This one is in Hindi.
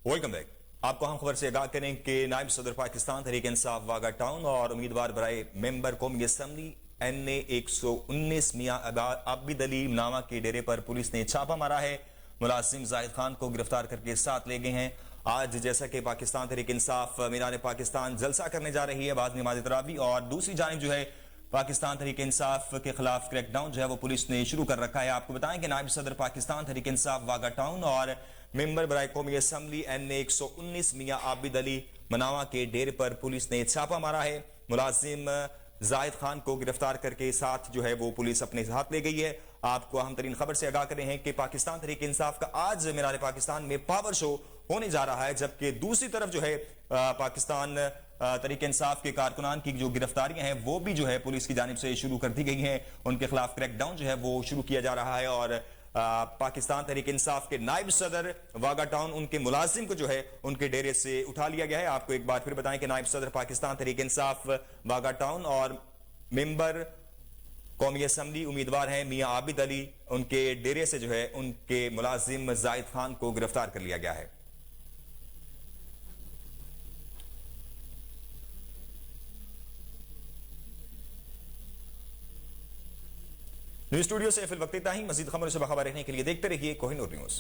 Welcome back. आपको हम खबर से आगाह करें कि नायब सदर पाकिस्तान तहरीक इंसाफ वाघा टाउन और उम्मीदवार बराए मेंबर कौमी असम्बली NA 119 मियां आबिद अली नामा के डेरे पर पुलिस ने छापा मारा है। मुलाजिम जाहिद खान को गिरफ्तार करके साथ ले गए हैं। आज जैसा कि पाकिस्तान तहरीक इंसाफ मीनार पाकिस्तान जलसा करने जा रही है बाद नमाज तरावी, और दूसरी जानिब जो है पाकिस्तान तहरीक इंसाफ के खिलाफ क्रैकडाउन जो है वो पुलिस ने शुरू कर रखा है। आपको बताएं कि नायब सदर पाकिस्तान तहरीक इंसाफ वाघा टाउन और मेंबर बराए कौमी असम्बली NA 119 मियां आबिद अली मनावा के डेरे पर पुलिस ने छापा मारा है। मुलाजिम जाहिद खान को गिरफ्तार करके साथ जो है वो पुलिस अपने साथ ले गई है। आपको अहम तरीन खबर से आगाह कर रहे हैं कि पाकिस्तान तहरीक इंसाफ का आज मीनार पाकिस्तान में पावर शो होने जा रहा है, जबकि दूसरी तरफ जो है पाकिस्तान तहरीक इंसाफ के कारकुनान की जो गिरफ्तारियां हैं वो भी जो है पुलिस की जानिब से शुरू कर दी गई हैं। उनके खिलाफ क्रैकडाउन जो है वो शुरू किया जा रहा है और पाकिस्तान तहरीक इंसाफ के नायब सदर वाघा टाउन उनके मुलाजिम को जो है उनके डेरे से उठा लिया गया है। आपको एक बार फिर बताएं कि नायब सदर पाकिस्तान तहरीक इंसाफ वाघा टाउन और मेंबर कौमी असम्बली उम्मीदवार हैं मियां आबिद अली, उनके डेरे से जो है उनके मुलाजिम जाहिद खान को गिरफ्तार कर लिया गया है। न्यूज स्टूडियो से फिल वक्त इतना ही। मजीद खबरों से बाखबर रहने के लिए देखते रहिए कोहिनूर न्यूज।